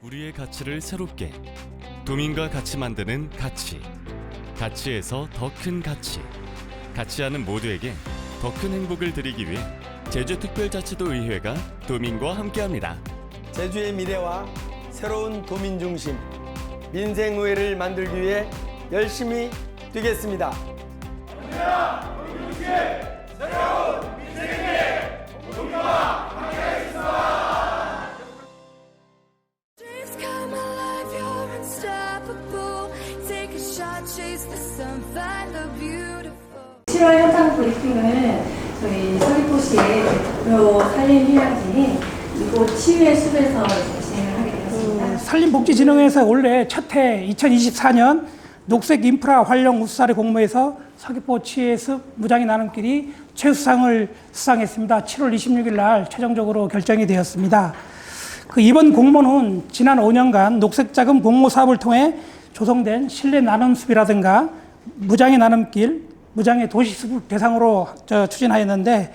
우리의 가치를 새롭게 도민과 같이 만드는 가치. 가치에서 더 큰 가치. 가치하는 모두에게 더 큰 행복을 드리기 위해 제주특별자치도의회가 도민과 함께합니다. 제주의 미래와 새로운 도민 중심 민생의회를 만들기 위해 열심히 뛰겠습니다. 새로운 민생의회 도민과 함께하겠습니다. Dreams come alive, you're unstoppable. Take a shot, chase the sun, find the beautiful. 7월 현장 브리핑은 저희 서귀포시의 대표 산림휴양지 이곳 치유의 숲에서 진행을 하게 되었습니다. 산림복지진흥회에서 올해 첫해 2024년 녹색 인프라 활용 우수사례 공모에서 서귀포 치유의 숲 무장의 나눔길이 최우수상을 수상했습니다. 7월 26일 날 최종적으로 결정이 되었습니다. 이번 공모는 지난 5년간 녹색자금 공모 사업을 통해 조성된 실내 나눔숲이라든가 무장의 나눔길, 무장의 도시숲을 대상으로 추진하였는데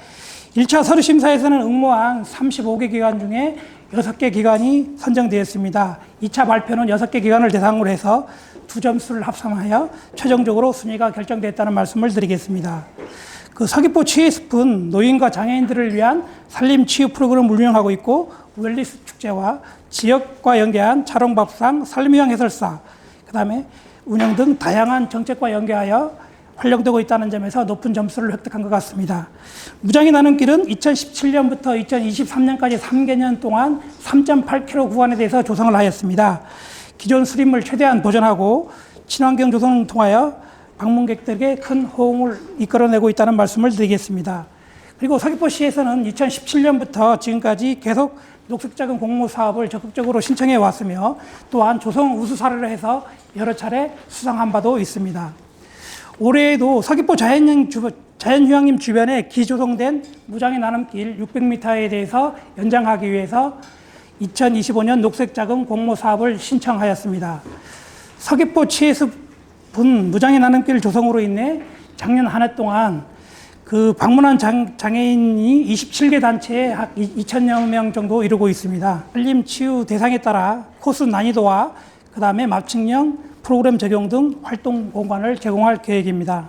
1차 서류 심사에서는 응모한 35개 기관 중에 6개 기관이 선정되었습니다. 2차 발표는 6개 기관을 대상으로 해서 두 점수를 합산하여 최종적으로 순위가 결정됐다는 말씀을 드리겠습니다. 서귀포 치유숲은 노인과 장애인들을 위한 산림 치유 프로그램을 운영하고 있고 웰리스 축제와 지역과 연계한 자롱밥상, 산림휴양 해설사, 그다음에 운영 등 다양한 정책과 연계하여 활용되고 있다는 점에서 높은 점수를 획득한 것 같습니다. 무장의 나눔길은 2017년부터 2023년까지 3개년 동안 3.8km 구간에 대해서 조성을 하였습니다. 기존 수림을 최대한 보존하고 친환경 조성을 통하여 방문객들에게 큰 호응을 이끌어내고 있다는 말씀을 드리겠습니다. 그리고 서귀포시에서는 2017년부터 지금까지 계속 녹색자금 공모 사업을 적극적으로 신청해 왔으며 또한 조성 우수 사례를 해서 여러 차례 수상한 바도 있습니다. 올해에도 서귀포 자연휴양림 주변에 기조성된 무장의 나눔길 600m에 대해서 연장하기 위해서 2025년 녹색자금 공모 사업을 신청하였습니다. 서귀포 치유숲은 무장의 나눔길 조성으로 인해 작년 한 해 동안 방문한 장애인이 27개 단체에 약 2,000여 명 정도 이루고 있습니다. 산림 치유 대상에 따라 코스 난이도와 그 다음에 맞춤형 프로그램 적용 등 활동 공간을 제공할 계획입니다.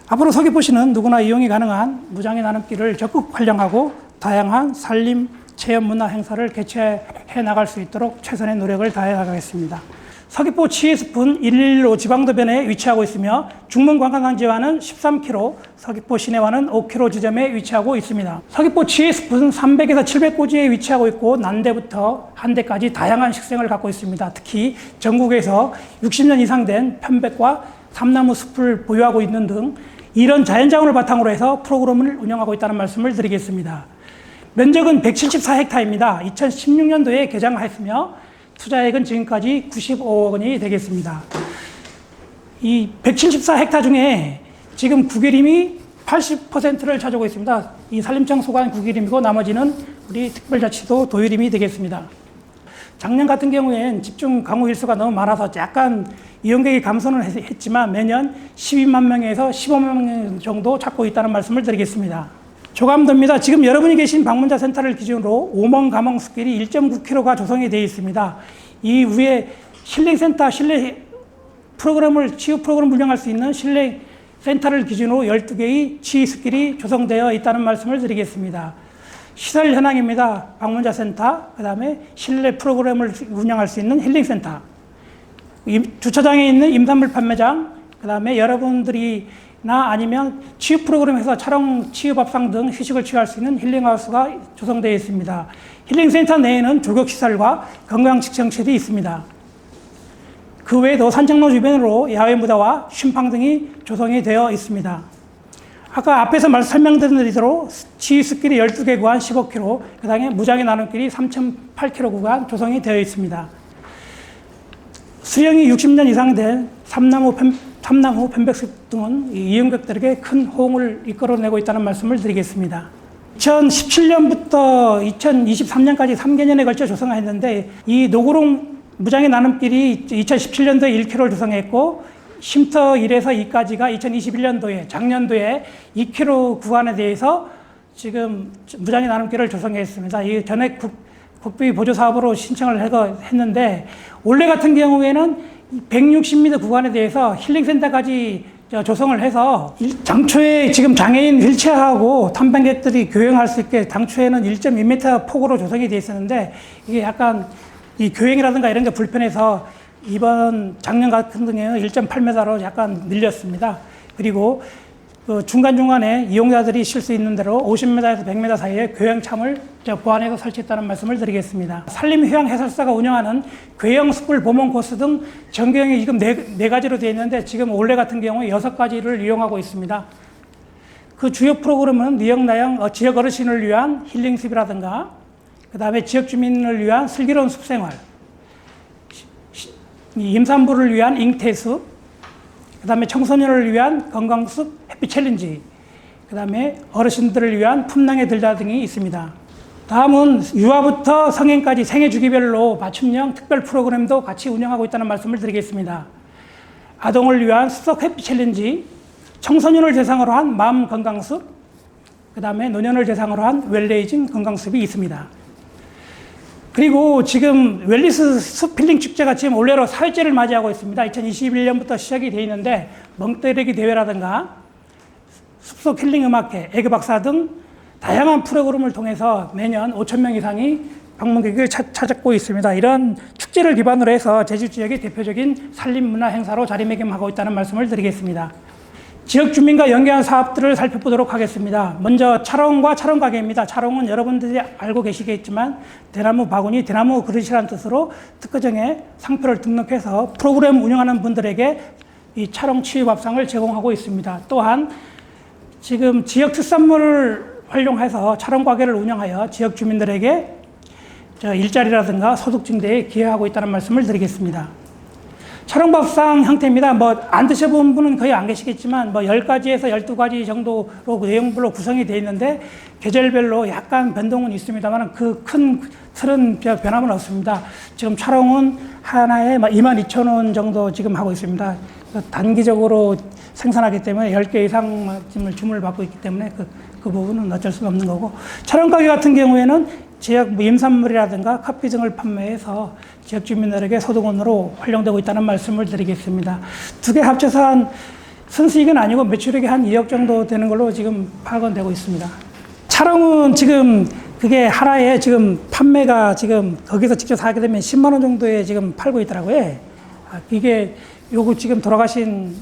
앞으로 서귀포시는 누구나 이용이 가능한 무장의 나눔길을 적극 활용하고 다양한 산림 체험 문화 행사를 개최해 나갈 수 있도록 최선의 노력을 다해 나가겠습니다. 서귀포 치유숲은 115 지방도변에 위치하고 있으며 중문 관광단지와는 13km, 서귀포 시내와는 5km 지점에 위치하고 있습니다. 서귀포 치유숲은 300에서 700고지에 위치하고 있고 난대부터 한대까지 다양한 식생을 갖고 있습니다. 특히 전국에서 60년 이상 된 편백과 삼나무 숲을 보유하고 있는 등 이런 자연자원을 바탕으로 해서 프로그램을 운영하고 있다는 말씀을 드리겠습니다. 면적은 174헥타입니다. 2016년도에 개장하였으며 투자액은 지금까지 95억 원이 되겠습니다. 이 174헥타 중에 지금 국유림이 80%를 차지하고 있습니다. 이 산림청 소관 국유림이고 나머지는 우리 특별자치도 도유림이 되겠습니다. 작년 같은 경우엔 집중 강우 일수가 너무 많아서 약간 이용객이 감소는 했지만 매년 12만 명에서 15만 명 정도 찾고 있다는 말씀을 드리겠습니다. 조감도입니다. 지금 여러분이 계신 방문자 센터를 기준으로 오멍 가멍 숲길이 1.9km가 조성이 되어 있습니다. 이 위에 힐링센터, 실내 프로그램을, 치유 프로그램을 운영할 수 있는 실내 센터를 기준으로 12개의 치유 숲길이 조성되어 있다는 말씀을 드리겠습니다. 시설 현황입니다. 방문자 센터, 그 다음에 실내 프로그램을 운영할 수 있는 힐링센터, 주차장에 있는 임산물 판매장, 그 다음에 여러분들이 아니면 치유 프로그램에서 촬영 치유밥상 등 휴식을 취할 수 있는 힐링하우스가 조성되어 있습니다. 힐링센터 내에는 조격시설과 건강측정실이 있습니다. 그 외에도 산책로 주변으로 야외무대와 쉼팡 등이 조성이 되어 있습니다. 아까 앞에서 설명드린 대로 치유숲길이 12개 구간 15km, 그 다음에 무장의 나눔길이 3.8km 구간 조성이 되어 있습니다. 수령이 60년 이상 된 삼나무 편백숲 등은 이용객들에게 큰 호응을 이끌어내고 있다는 말씀을 드리겠습니다. 2017년부터 2023년까지 3개년에 걸쳐 조성했는데 이 노구롱 무장의 나눔길이 2017년도에 1km를 조성했고 쉼터 1에서 2까지가 2021년도에 작년도에 2km 구간에 대해서 지금 무장의 나눔길을 조성했습니다. 이 전액 국비 보조 사업으로 신청을 했는데 올해 같은 경우에는 160m 구간에 대해서 힐링센터까지 조성을 해서 당초에 지금 장애인 휠체어하고 탐방객들이 교행할 수 있게 당초에는 1.2m 폭으로 조성이 되어 있었는데 이게 약간 이 교행이라든가 이런 게 불편해서 이번 작년 같은 경우에는 1.8m로 약간 늘렸습니다. 그리고 그 중간중간에 이용자들이 쉴 수 있는 대로 50m에서 100m 사이에 교행참을 보완해서 설치했다는 말씀을 드리겠습니다. 산림휴양해설사가 운영하는 괴형 숯불 보문 코스 등 전경이 지금 네 가지로 되어 있는데 지금 올해 같은 경우에 6가지를 이용하고 있습니다. 그 주요 프로그램은 니역나영 지역 어르신을 위한 힐링숲이라든가 그 다음에 지역 주민을 위한 슬기로운 숲생활, 임산부를 위한 잉태숲, 그 다음에 청소년을 위한 건강숲 햇빛 챌린지, 그 다음에 어르신들을 위한 품낭에 들다 등이 있습니다. 다음은 유아부터 성인까지 생애 주기별로 맞춤형 특별 프로그램도 같이 운영하고 있다는 말씀을 드리겠습니다. 아동을 위한 숲속 햇빛 챌린지, 청소년을 대상으로 한 마음 건강숲, 그 다음에 노년을 대상으로 한 웰레이징 건강숲이 있습니다. 그리고 지금 웰리스 숲 힐링 축제가 지금 올해로 4회째를 맞이하고 있습니다. 2021년부터 시작이 되어 있는데 멍때리기 대회라든가 숲속 힐링 음악회, 애교 박사 등 다양한 프로그램을 통해서 매년 5,000명 이상이 방문객을 찾고 있습니다. 이런 축제를 기반으로 해서 제주 지역의 대표적인 산림문화 행사로 자리매김하고 있다는 말씀을 드리겠습니다. 지역 주민과 연계한 사업들을 살펴보도록 하겠습니다. 먼저 차롱과 차롱가게입니다. 차롱은 여러분들이 알고 계시겠지만 대나무 바구니, 대나무 그릇이라는 뜻으로 특허정에 상표를 등록해서 프로그램 운영하는 분들에게 이 차롱 치유밥상을 제공하고 있습니다. 또한 지금 지역 특산물을 활용해서 차롱가게를 운영하여 지역 주민들에게 일자리라든가 소득 증대에 기여하고 있다는 말씀을 드리겠습니다. 차롱밥상 형태입니다. 안 드셔본 분은 거의 안 계시겠지만 10가지에서 12가지 정도로 내용별로 구성이 되어 있는데 계절별로 약간 변동은 있습니다만 그 큰 틀은 변함은 없습니다. 지금 차롱은 하나에 22,000원 정도 지금 하고 있습니다. 단기적으로 생산하기 때문에 10개 이상 주문을 받고 있기 때문에 그 부분은 어쩔 수가 없는 거고, 차롱가게 같은 경우에는 지역 임산물이라든가 커피 등을 판매해서 지역 주민들에게 소득원으로 활용되고 있다는 말씀을 드리겠습니다. 두 개 합쳐서 한 순수익은 아니고 매출액이 한 2억 정도 되는 걸로 지금 파악은 되고 있습니다. 차롱은 지금 그게 하나에 지금 판매가 지금 거기서 직접 사게 되면 10만 원 정도에 지금 팔고 있더라고요. 이게 요거 지금 돌아가신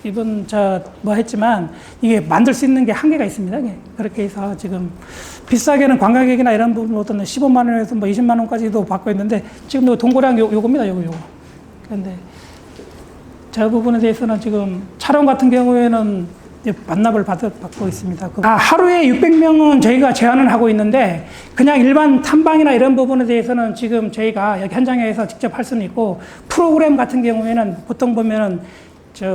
이분 했지만 이게 만들 수 있는 게 한계가 있습니다. 그렇게 해서 지금 비싸게는 관광객이나 이런 부분으로는 15만 원에서 20만 원까지도 받고 있는데 지금 동고량 요겁니다. 요거. 그런데 저 부분에 대해서는 지금 차롱 같은 경우에는 반납을 받고 있습니다. 하루에 600명은 저희가 제한을 하고 있는데 그냥 일반 탐방이나 이런 부분에 대해서는 지금 저희가 여기 현장에서 직접 할 수는 있고, 프로그램 같은 경우에는 보통 보면은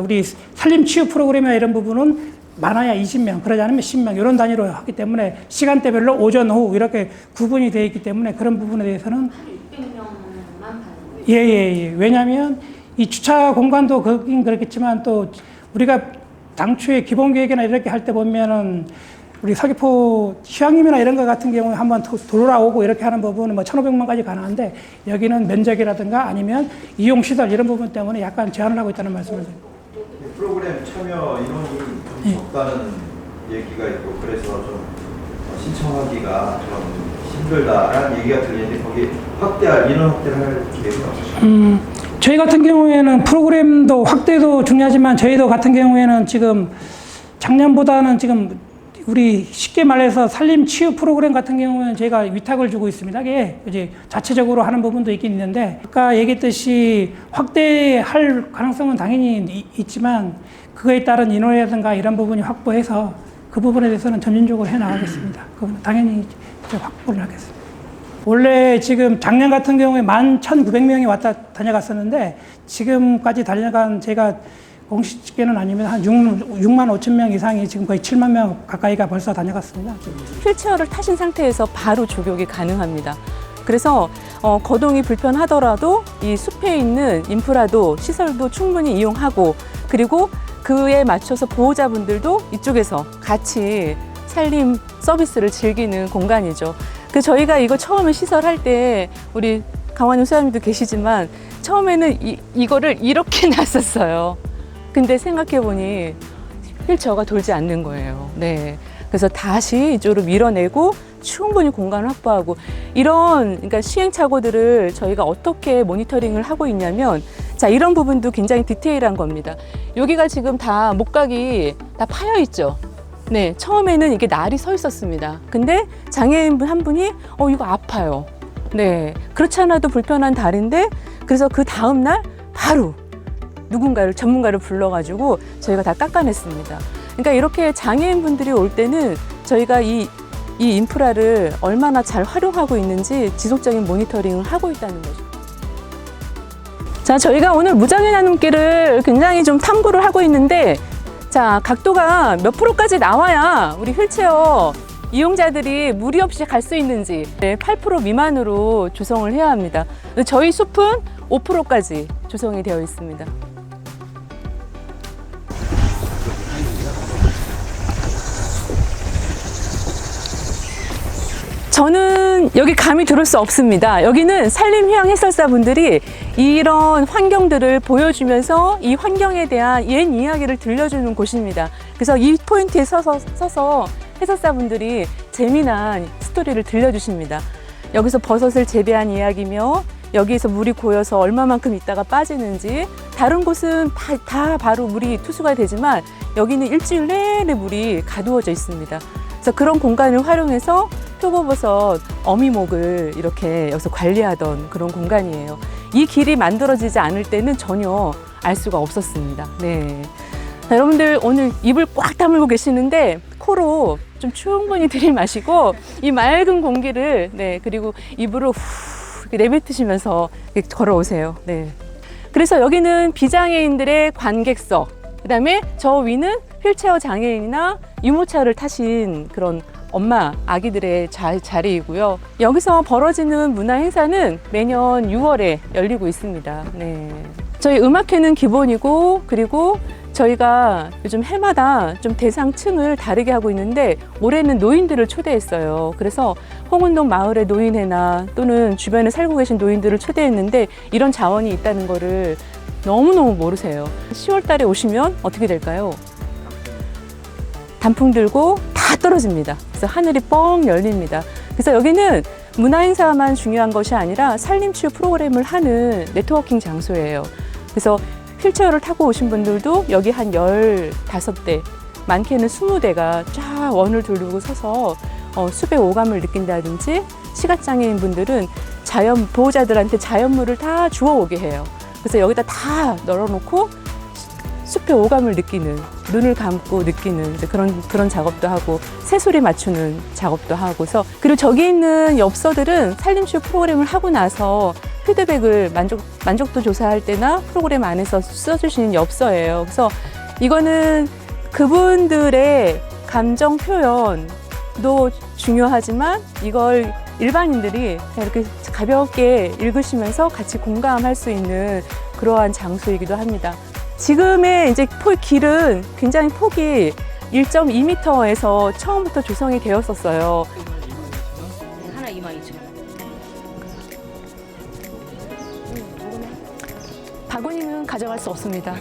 우리 산림치유 프로그램이나 이런 부분은 많아야 20명, 그러지 않으면 10명 이런 단위로 하기 때문에 시간대별로 오전, 오후 이렇게 구분이 되어 있기 때문에 그런 부분에 대해서는 600명만 받는 거예요? 예. 왜냐하면 이 주차 공간도 그렇긴 그렇겠지만 또 우리가 당초에 기본 계획이나 이렇게 할 때 보면은 우리 서귀포 휴양림이나 이런 거 같은 경우에 한번 돌아오고 이렇게 하는 부분은 1,500만까지 가능한데 여기는 면적이라든가 아니면 이용시설 이런 부분 때문에 약간 제한을 하고 있다는 말씀을 드립니다. 프로그램 참여 인원이 좀 적다는 얘기가 있고 그래서 좀 신청하기가 좀 힘들다라는 얘기가 들리는데 거기 인원 확대를 할 계획은 없으신가요? 저희 같은 경우에는 프로그램도 확대도 중요하지만 저희도 같은 경우에는 지금 작년보다는 지금 우리 쉽게 말해서 산림 치유 프로그램 같은 경우는 저희가 위탁을 주고 있습니다. 이게 이제 자체적으로 하는 부분도 있긴 있는데 아까 얘기했듯이 확대할 가능성은 당연히 있지만 그거에 따른 인원이라든가 이런 부분이 확보해서 그 부분에 대해서는 점진적으로 해나가겠습니다. 그건 당연히 확보를 하겠습니다. 원래 지금 작년 같은 경우에 11,900명이 왔다 다녀갔었는데 지금까지 다녀간 제가 공식 집계는 아니면 한 6만 5천 명 이상이 지금 거의 7만 명 가까이가 벌써 다녀갔습니다. 휠체어를 타신 상태에서 바로 조격이 가능합니다. 그래서 거동이 불편하더라도 이 숲에 있는 인프라도 시설도 충분히 이용하고, 그리고 그에 맞춰서 보호자분들도 이쪽에서 같이 산림 서비스를 즐기는 공간이죠. 그 저희가 이거 처음에 시설할 때 우리 강환영 소장님도 계시지만 처음에는 이거를 이렇게 놨었어요. 근데 생각해보니 휠체어가 돌지 않는 거예요. 네. 그래서 다시 이쪽으로 밀어내고 충분히 공간을 확보하고 이런 그러니까 시행착오들을 저희가 어떻게 모니터링을 하고 있냐면 자, 이런 부분도 굉장히 디테일한 겁니다. 여기가 지금 다 목각이 다 파여 있죠. 네, 처음에는 이게 날이 서 있었습니다. 근데 장애인분 한 분이 이거 아파요. 네, 그렇지 않아도 불편한 다리인데 그래서 그 다음 날 바로 누군가를 전문가를 불러가지고 저희가 다 깎아냈습니다. 그러니까 이렇게 장애인분들이 올 때는 저희가 이 인프라를 얼마나 잘 활용하고 있는지 지속적인 모니터링을 하고 있다는 거죠. 자, 저희가 오늘 무장애 나눔길을 굉장히 좀 탐구를 하고 있는데 자, 각도가 몇 프로까지 나와야 우리 휠체어 이용자들이 무리 없이 갈 수 있는지 8% 미만으로 조성을 해야 합니다. 저희 숲은 5%까지 조성이 되어 있습니다. 저는 여기 감히 들을 수 없습니다. 여기는 산림휴양 해설사분들이 이런 환경들을 보여주면서 이 환경에 대한 옛 이야기를 들려주는 곳입니다. 그래서 이 포인트에 서서 해설사분들이 재미난 스토리를 들려주십니다. 여기서 버섯을 재배한 이야기며 여기에서 물이 고여서 얼마만큼 있다가 빠지는지 다른 곳은 다 바로 물이 투수가 되지만 여기는 일주일 내내 물이 가두어져 있습니다. 그래서 그런 공간을 활용해서 표고버섯 어미목을 이렇게 여기서 관리하던 그런 공간이에요. 이 길이 만들어지지 않을 때는 전혀 알 수가 없었습니다. 네. 자, 여러분들 오늘 입을 꽉 다물고 계시는데 코로 좀 충분히 들이마시고 이 맑은 공기를 그리고 입으로 후 이렇게 내뱉으시면서 이렇게 걸어오세요. 네. 그래서 여기는 비장애인들의 관객석, 그다음에 저 위는 휠체어 장애인이나 유모차를 타신 그런 엄마, 아기들의 자리이고요. 여기서 벌어지는 문화 행사는 매년 6월에 열리고 있습니다. 네. 저희 음악회는 기본이고 그리고 저희가 요즘 해마다 좀 대상층을 다르게 하고 있는데 올해는 노인들을 초대했어요. 그래서 홍은동 마을의 노인회나 또는 주변에 살고 계신 노인들을 초대했는데 이런 자원이 있다는 거를 너무너무 모르세요. 10월 달에 오시면 어떻게 될까요? 단풍 들고 다 떨어집니다. 그래서 하늘이 뻥 열립니다. 그래서 여기는 문화행사만 중요한 것이 아니라 산림치유 프로그램을 하는 네트워킹 장소예요. 그래서 휠체어를 타고 오신 분들도 여기 한 15대, 많게는 20대가 쫙 원을 두르고 서서 숲의 오감을 느낀다든지 시각장애인 분들은 보호자들한테 자연물을 다 주워오게 해요. 그래서 여기다 다 널어놓고 숲의 오감을 느끼는, 눈을 감고 느끼는 그런 작업도 하고 새소리 맞추는 작업도 하고서 그리고 저기 있는 엽서들은 산림치유 프로그램을 하고 나서 피드백을 만족도 조사할 때나 프로그램 안에서 써주시는 엽서예요. 그래서 이거는 그분들의 감정 표현도 중요하지만 이걸 일반인들이 이렇게 가볍게 읽으시면서 같이 공감할 수 있는 그러한 장소이기도 합니다. 지금의 이제 길은 굉장히 폭이 1.2m에서 처음부터 조성이 되었었어요. 하나 22,000원. 바구니는 가져갈 수 없습니다.